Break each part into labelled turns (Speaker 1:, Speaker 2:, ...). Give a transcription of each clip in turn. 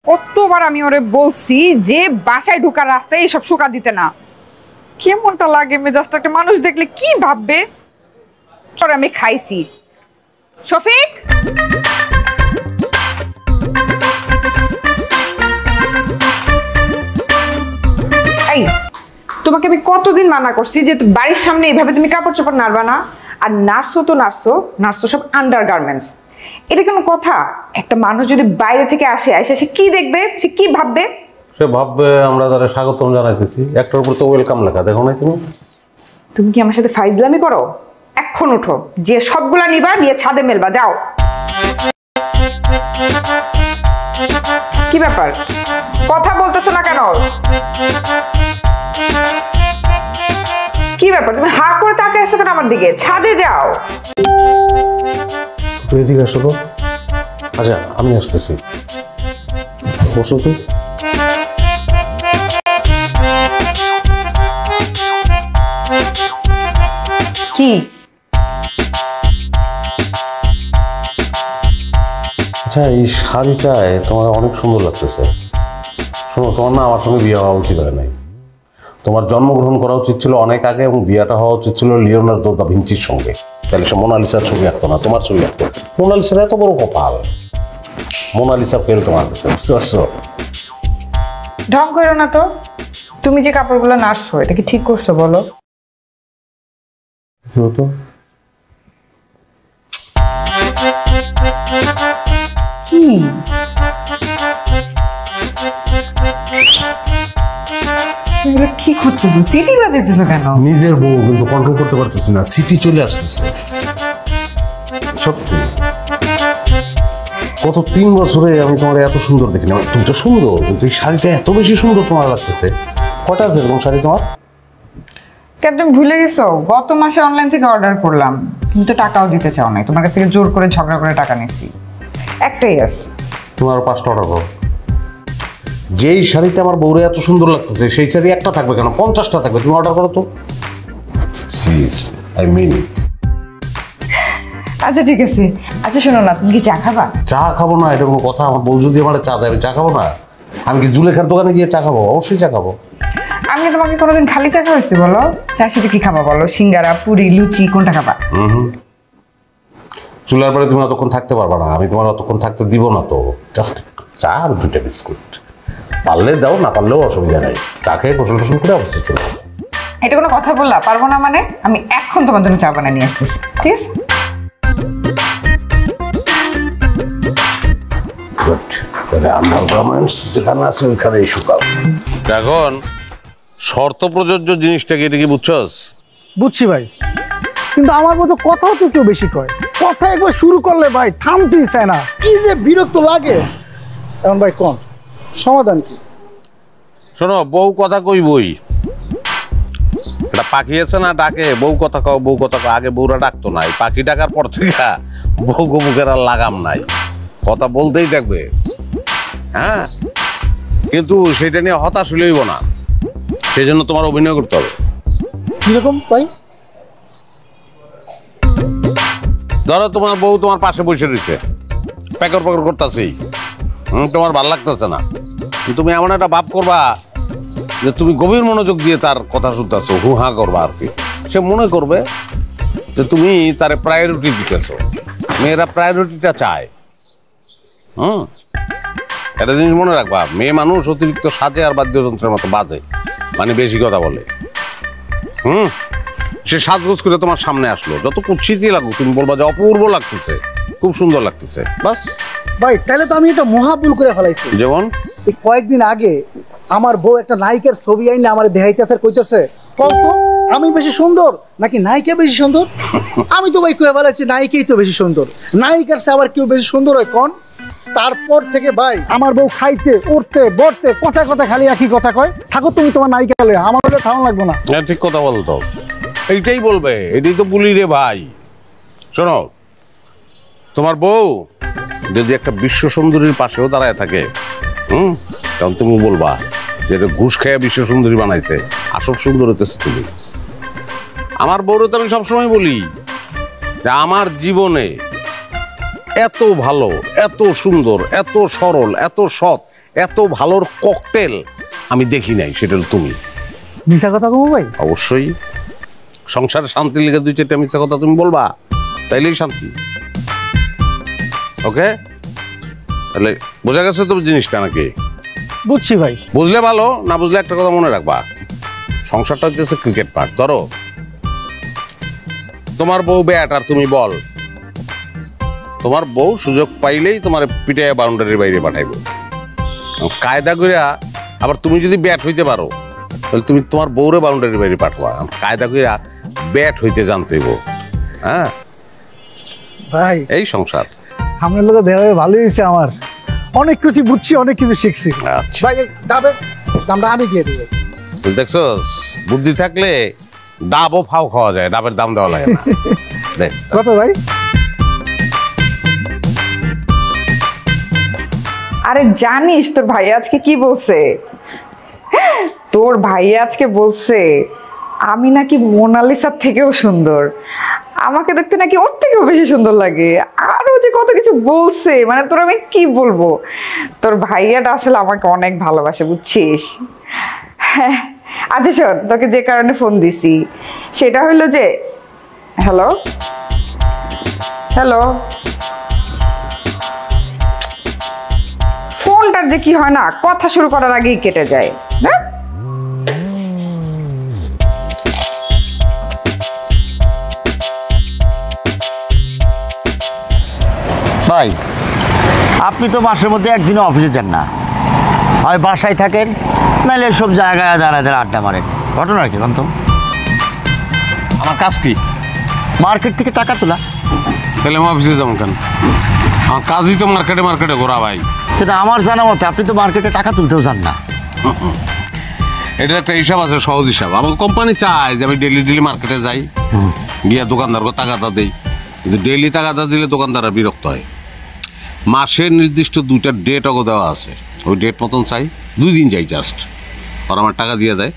Speaker 1: কতবার আমি ওরে বলছি যে বাসায় ঢোকার রাস্তায় এইসব শুকা দিতে না। কেমনটা লাগে মেজাজটা, একটা মানুষ দেখলে কি ভাববে। আমি খাইছি। শফিক, এই তোমাকে আমি কতদিন মানা করছি যে বাড়ির সামনে এইভাবে তুমি কাপড় চোপড় নাড়বা না। আর নার্সও তো নার্সও সব আন্ডারগার্মেন্টস। এটা কোনো কথা? একটা মানুষ যদি বাইরে থেকে আসে সে কি দেখবে, সে কি ভাববে?
Speaker 2: সে ভাববে আমরা তারা স্বাগতম জানাইতেছি। একটার উপর তো ওয়েলকাম লেখা, দেখো নাই তুমি?
Speaker 1: তুমি কি আমার সাথে ফাইজলামি করো? এখন উঠো, যে সবগুলা নিবা নিয়ে ছাদে মেলবা, যাও। কি ব্যাপার, কথা বলতেছো না কেন? কি ব্যাপার, তুমি হা করে তাকিয়ে আসছো কেন আমার দিকে? ছাদে যাও।
Speaker 2: এদিকে আসো তো। আচ্ছা আমি আসতেছি, বসো তো।
Speaker 1: কি
Speaker 2: আচ্ছা, এই শাড়িটায় তোমার অনেক সুন্দর লাগতেছে। শোনো, তোমার না আমার সঙ্গে বিয়ে হওয়া উচিত হয় নাই। তোমার জন্মগ্রহণ করা উচিত ছিল অনেক আগে, এবং বিয়েটা হওয়া উচিত ছিল লিওনার্দো দা ভিঞ্চির সঙ্গে। তাহলে সে মোনালিসার ছবি আঁকতো না, তোমার ছবি আঁকতো। মোনালিসার এত বড় কপাল, মোনালিসা ফেল তোমার কাছে, বুঝতে পারছো?
Speaker 1: ঢং করো না তো। তুমি যে কাপড়গুলো নাড়ছো এটা কি ঠিক করছো বলো?
Speaker 2: তো
Speaker 1: কি কি করতেছো? সিটি বাজাইতেছো কেন?
Speaker 2: নিজের বউ কিন্তু কন্ট্রোল করতে পারতেছি না, সিটি চলে আসতেছে। সত্যি গত 3 বছরে আমি তোমার এত সুন্দর দেখিনি। তুমি তো সুন্দর, কিন্তু এই শাড়িটা এত বেশি সুন্দর তোমার লাগতেছে। কটা আছে এরকম শাড়ি তোমার?
Speaker 1: কেন তুমি ভুলে গেছো? গত মাসে অনলাইন থেকে অর্ডার করলাম, কিন্তু টাকাও দিতে চাও নাই। তোমার কাছ থেকে জোর করে ঝগড়া করে টাকা নিচ্ছি। একটাই আছে।
Speaker 2: তোমার 5টা অর্ডার করো। যেই শাড়িতে আমার বউরে এত সুন্দর লাগতেছে সেই শাড়ি একটা থাকবে কেন, 50টা থাকবে। তুমি অর্ডার করো তো। সিরিয়াসলি, আই মিন ইট।
Speaker 1: আচ্ছা ঠিক আছে। আচ্ছা শোনো না, তুমি কি চা খাবা?
Speaker 2: চা খাবো না এটা কোনো কথা? আমার বউ যদি আমার চা দেয় আমি চা খাবো না? আমি কি জুলেখার দোকানে গিয়ে চা খাবো? অবশ্যই চা খাবো।
Speaker 1: আমি তোমাকে কোনোদিন খালি চা খাওয়াইছি বলো? চার সাথে কি খাবা বলো? সিঙ্গারা, পুরি, লুচি, কোনটা খাবা?
Speaker 2: চুলার পরে তুমি অতক্ষণ থাকতে পারবা না, আমি তোমার অতক্ষণ থাকতে দিব না তো। জাস্ট চা আর 2টা বিস্কুট, পারলে দাও, না পারলেও অসুবিধা নাই। চা খেয়ে গোসল টোসল করে অবশ্যই চলে যাবো।
Speaker 1: এটা কোনো কথা বললা? পারবো না মানে? আমি এখন তোমার জন্য চা বানিয়ে নিয়ে আসতেছি, ঠিক আছে?
Speaker 2: গুড, তাহলে আন্ডারগার্মেন্টস যেখানে আছে ওইখানেই শুকাও। এখন শর্ত প্রযোজ্য জিনিসটা কি, এটা কি বুঝছস?
Speaker 3: বুঝছি ভাই, কিন্তু আমার মতো কথাও তো একটু বেশি কয়। কথা একবার শুরু করলে ভাই থামতেই চায় না, কি যে বিরক্ত লাগে। এখন ভাই কোন সমাধান কি?
Speaker 2: শোনো, বউ কথা কইবই। এটা পাখি আছে না ডাকে, বউ কথা কও, বউ কথা কও। আগে বউরা ডাকতো না, এই পাখি ডাকার পর থেকে বউ মুখের আর লাগাম নাই, কথা বলতেই থাকবে। হ্যাঁ, কিন্তু সেটা নিয়ে হতাশ হইলেইব না, সেই জন্য তোমার অভিনয় করতে হবে।
Speaker 3: কিরকম ভাই?
Speaker 2: ধরো তোমার বউ তোমার পাশে বসে রয়েছে, প্যাকর প্যাকর করতেছেই, তোমার ভাল লাগতেছে না। তুমি এমন একটা ভাব করবা যে তুমি গভীর মনোযোগ দিয়ে তার কথা শুনতেছো, হু হা করবা আর কি। সে মনে করবে যে তুমি তারে প্রায়োরিটি দিতেছো। মেয়েরা প্রায়োরিটিটা চায়। একটা জিনিস মনে রাখবা, মেয়ে মানুষ অতিরিক্ত সাজে আর বাদ্যযন্ত্রের মতো বাজে, মানে বেশি কথা বলে। সে সাজগোজ করে তোমার সামনে আসলো, যত কুৎসিতই লাগুক তুমি বলবা যে অপূর্ব লাগতেছে, খুব সুন্দর লাগতেছে, বাস।
Speaker 3: ভাই তাহলে তো আমি এটা মহাভুল করে ফেলাইছি।
Speaker 2: যেমন
Speaker 3: এই কয়েকদিন আগে আমার বউ একটা নায়িকার ছবি আইনে আমার দেখাইতেছে, কইতেছে কত আমি বেশি সুন্দর নাকি নায়িকা বেশি সুন্দর? আমি তো ভাই কয়ে ফেলাইছি নায়িকাই তো বেশি সুন্দর, নায়িকার সে আবার কেউ বেশি সুন্দর হয় কোন? তারপর থেকে ভাই আমার বউ খাইতে উঠতে বসতে কথা কথা খালি একই কথা কয়, থাকো তুমি তোমার নায়িকা হলে, আমার হলে থাউন লাগবে না।
Speaker 2: ঠিক কথা বলতো, এইটাই বলবে, এটাই তো বলি রে ভাই। শোনো, তোমার বউ যদি একটা বিশ্ব সুন্দরীর পাশেও দাঁড়ায় থাকে, তখন তুমি বলবা যে এটা ঘুষ খেয়ে বিশ্ব সুন্দরী বানাইছে, আসল সুন্দর হতেছে তুমি। আমার বউরে তো আমি সবসময় বলি যে আমার জীবনে এত ভালো, এত সুন্দর, এত সরল, এত সৎ এত ভালোর ককটেল আমি দেখি নাই, সেটা হলো তুমি।
Speaker 3: মিশা কথা কমু ভাই?
Speaker 2: অবশ্যই। সংসারে শান্তি লেগে 2-4টা মিথ্যা কথা তুমি বলবা, তাইলেই শান্তি। ওকে, তাহলে বোঝা গেছে তো জিনিসটা নাকি?
Speaker 3: বুঝছি ভাই।
Speaker 2: বুঝলে ভালো, না বুঝলে একটা কথা মনে রাখবা, সংসারটা হচ্ছে ক্রিকেট পার্ট। ধরো তোমার বউ ব্যাট আর তুমি বল, তোমার বউ সুযোগ পাইলেই তোমার পিঠে বাউন্ডারির বাইরে পাঠাইব। কায়দা করিয়া আবার তুমি যদি ব্যাট হইতে পারো তাহলে তুমি তোমার বউরে বাউন্ডারির বাইরে পাঠাবা। কায়দা করিয়া ব্যাট হইতে জানতে হইব। হ্যাঁ
Speaker 3: ভাই
Speaker 2: এই সংসার।
Speaker 3: আপনার লোক দেখা ভালো হয়েছে, আমার অনেক কিছু বুঝছি, অনেক কিছু শিখছি।
Speaker 2: আচ্ছা
Speaker 3: ভাই ডাবের দামটা আমি দিয়ে দিই।
Speaker 2: দেখছস, বুদ্ধি থাকলে ডাবও ফাও খাওয়া যায়, ডাবের দাম দেওয়া লাগে না। দেখ
Speaker 3: কত ভাই?
Speaker 1: আরে জানিস তোর ভাই আজকে কি বলছে? তোর ভাই আজকে বলছে আমি নাকি মোনালিসার থেকেও সুন্দর, আমাকে দেখতে নাকি ওর থেকেও বেশি সুন্দর লাগে, আরো যে কত কিছু বলছে, মানে তোর আমি কি বলবো। তোর ভাইয়াটা আসলে আমাকে অনেক ভালোবাসে, বুঝছিস? হ্যাঁ, আচ্ছা শোন, তোকে যে কারণে ফোন দিছি সেটা হইলো যে, হ্যালো হ্যালো, ফোনটার যে কি হয় না, কথা শুরু করার আগেই কেটে যায়। হ্যাঁ,
Speaker 4: ভাই আপনি তো মাসের মধ্যে একদিনও অফিসে যান না, হয় বাসায় থাকেন, নাহলে সব জায়গায় দাঁড়ায় দাঁড়ায় আড্ডা মারেন। ঘটনা কি বলতো?
Speaker 2: আমার কাজ কি?
Speaker 4: মার্কেট থেকে টাকা তোলা।
Speaker 2: তাহলে আমি অফিসে যাবো কেন? আমার কাজই তো মার্কেটে মার্কেটে ঘোরা ভাই।
Speaker 4: কিন্তু আমার জানা মতে আপনি তো মার্কেটে টাকা তুলতেও যান না।
Speaker 2: এটা একটা হিসাব আছে, সহজ হিসাব। আমার কোম্পানি চায় যে আমি ডেলি ডেলি মার্কেটে যাই, গিয়া দোকানদারকে টাকাটা দেই, কিন্তু ডেলি টাকাটা দিলে দোকানদাররা বিরক্ত হয়। মাসের নির্দিষ্ট 2টা ডেট অগো দেওয়া আছে, ওই ডেট মতন চাই, 2 দিন যাই জাস্ট, আর আমার টাকা দিয়ে দেয়।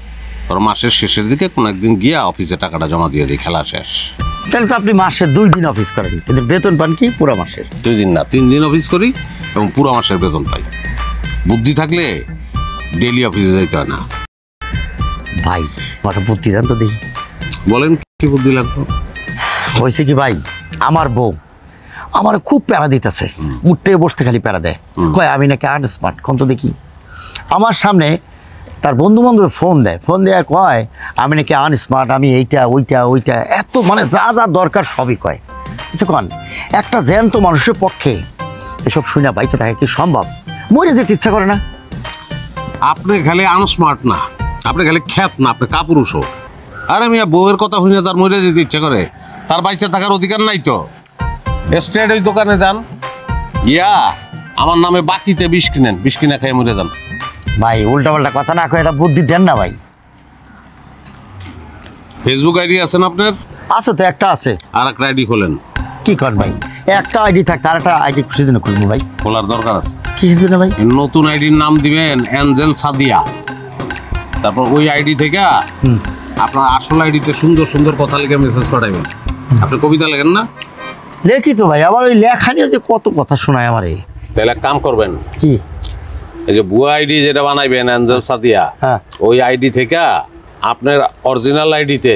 Speaker 2: আর মাসের শেষের দিকে কোনো একদিন গিয়া অফিসে টাকাটা জমা দিয়ে দিই, খেলা শেষ।
Speaker 4: তাহলে তো আপনি মাসের 2 দিন অফিস করেন, কিন্তু বেতন পান কি পুরো মাসের?
Speaker 2: 2 দিন না, 3 দিন অফিস করি এবং পুরো মাসের বেতন পাই। বুদ্ধি থাকলে ডেলি অফিসে যাইতে হয় না।
Speaker 4: ভাই আমার বুদ্ধি জান তো দেখি।
Speaker 2: বলেন কি বুদ্ধি লাগবে?
Speaker 4: হয়েছে কি ভাই, আমার বউ আমার খুব প্যারা দিতেছে, উঠতে বসতে খালি প্যারা দেয়, কয় আমি নাকি আনস্মার্ট। কোন তো দেখি আমার সামনে তার বন্ধু বান্ধব ফোন দেয় কয় আমি নাকি আনস্মার্ট, আমি এইটা ওইটা ওইটা, এত মানে যা যা দরকার সবই কয়। আচ্ছা কন, একটা জ্যান্ত মানুষের পক্ষে এসব শুনে বাইচে থাকে কি সম্ভব? মরে যেতে ইচ্ছা করে না।
Speaker 2: আপনি খালি আনস্মার্ট না, আপনি খালি খ্যাত না, আপনি কাপুরুষও। আরে মিয়া, বউয়ের কথা শুনে তার মরে যেতে ইচ্ছে করে? তার বাইচে থাকার অধিকার নাই তো? স্ট্রেট ওই দোকানে যান, গিয়া আমার নামে বাকিতে 20 কিনেন, 20 কিনা খেয়ে মরে যান।
Speaker 4: ভাই উল্টাপাল্টা কথা না কয়ে এটা বুদ্ধি দেন না ভাই।
Speaker 2: ফেসবুক আইডি আছেন আপনার?
Speaker 4: আছে তো, একটা আছে।
Speaker 2: আর একটা আইডি খোলেন।
Speaker 4: কি কর ভাই, একটা আইডি থাকতে আর একটা আইডি খুশি দিনে খুলবো ভাই।
Speaker 2: খোলার দরকার আছে।
Speaker 4: কিসের জন্য ভাই?
Speaker 2: নতুন আইডির নাম দিবেন অ্যাঞ্জেল সাদিয়া। তারপর ওই আইডি থেকে আপনার আসল আইডিতে সুন্দর সুন্দর কথা লিখে মেসেজ পাঠাবেন। আপনি কবিতা লেখেন না?
Speaker 4: লেখি তো ভাই, আবার ওই লেখা নিয়ে যে কত কথা শোনায় আমার।
Speaker 2: তাহলে এক কাম করবেন,
Speaker 4: কি?
Speaker 2: এই যে ভুয়া আইডি যেটা বানাইবেন অ্যাঞ্জেল সাদিয়া,
Speaker 4: হ্যাঁ,
Speaker 2: ওই আইডি থেকে আপনার অরিজিনাল আইডিতে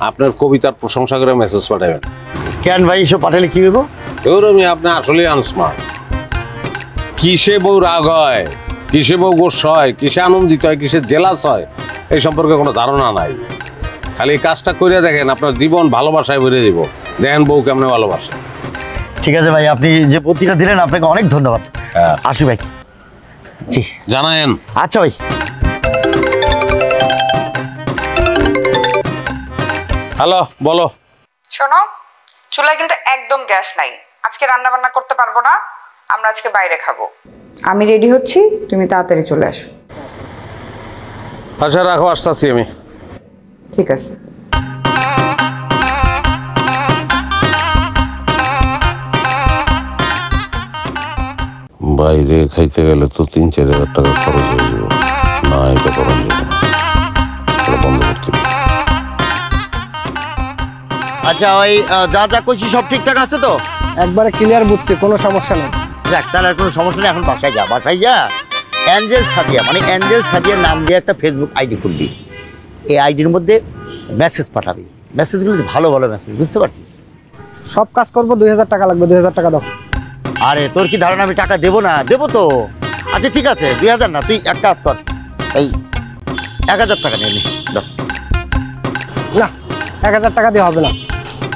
Speaker 2: আপনার কবিতার প্রশংসা করে মেসেজ পাঠাবেন।
Speaker 4: কেন ভাই এসব পাঠালে কি হইব?
Speaker 2: আমি আপনি আসলে আনস্মার্ট। কিসে বউ রাগ হয়, কিসে বউ গোস হয়, কিসে আনন্দিত হয়, কিসে জেলাস হয়, এই সম্পর্কে কোনো ধারণা নাই। খালি এই কাজটা করে দেখেন, আপনার জীবন ভালোবাসায় ভরে যাব। দেখেন বউ কেমনে ভালোবাসে।
Speaker 4: ঠিক আছে ভাই, আপনি যে বুদ্ধিটা দিলেন আপনাকে অনেক ধন্যবাদ।
Speaker 2: হ্যাঁ,
Speaker 4: আসি ভাই। জি
Speaker 2: জানায়েন।
Speaker 4: আচ্ছা ভাই।
Speaker 2: হ্যালো, বলো।
Speaker 1: শোনো, চুলায় কিন্তু একদম গ্যাস নাই, আজকে রান্না বান্না করতে পারবো না, আমরা আজকে বাইরে খাবো। আমি রেডি হচ্ছি, তুমি তাড়াতাড়ি চলে আসো।
Speaker 2: আচ্ছা রাখো, আসতেছি আমি।
Speaker 1: ঠিক আছে।
Speaker 2: বাইরে খাইতে গেলে তো 3-4 হাজার টাকা খরচ হয়ে যাব। না, এটা করা যাবে না, এটা বন্ধ করতে হবে।
Speaker 4: আচ্ছা ওই যা যা কইছি সব ঠিকঠাক আছে তো?
Speaker 5: একবারে ক্লিয়ার বুঝছি, কোনো সমস্যা নেই।
Speaker 4: যাক, তাহলে আর কোনো সমস্যা নেই। এখন বাসায় যা, বাসায় যা অ্যাঞ্জেল সাদিয়া, মানে অ্যাঞ্জেল সাদিয়ার নাম দিয়ে একটা ফেসবুক আইডি খুলবি। এই আইডির মধ্যে মেসেজ পাঠাবি, মেসেজগুলো ভালো ভালো মেসেজ, বুঝতে পারছিস?
Speaker 5: সব কাজ করবো, 2000 টাকা লাগবে, 2000 টাকা দাও।
Speaker 4: আরে তোর কি ধারণা আমি টাকা দেবো না? দেবো তো। আচ্ছা ঠিক আছে, 2000 না, তুই এক কাজ কর, এই 1000 টাকা নিয়ে নে, দাও।
Speaker 5: না, 1000 টাকা দিয়ে হবে না।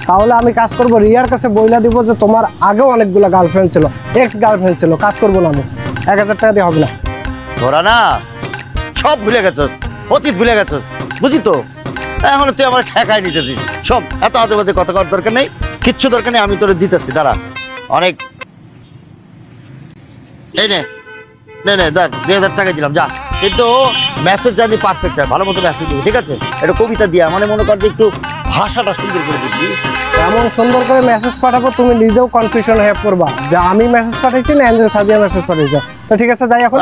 Speaker 5: তাহলে আমি কাজ করবো, রিয়ার কাছে বইলা দিব যে তোমার আগেও অনেকগুলো গার্লফ্রেন্ড ছিল, এক্স গার্লফ্রেন্ড ছিল, কাজ করবো না আমি। 1000 টাকা দিয়ে হবে না।
Speaker 4: তোরা না সব ভুলে গেছস, অতীত ভুলে গেছস, বুঝি তো? এখন তুই আমার ঠেকায় নিতেছিস। সব এত আজে বাজে কথা করার দরকার নেই, কিচ্ছু দরকার নেই, আমি তোরে দিতেছি, দাঁড়া। অনেক এই নে নে নে, দেখ 2000 টাকা দিলাম, যা। কিন্তু মেসেজ জানি পারফেক্ট হয়, ভালো মতো মেসেজ দিবি, ঠিক আছে? এটা কবিতা দিয়া, মানে মনে কর যে একটু ভাষাটা সুন্দর করে দিবি।
Speaker 5: এমন সুন্দর করে মেসেজ পাঠাবো তুমি নিজেও কনফিউশন হয়ে পড়বা যে আমি মেসেজ পাঠাইছি না অ্যাঞ্জেল সাদিয়া মেসেজ পাঠাইছে। তো ঠিক আছে, যাই এখন।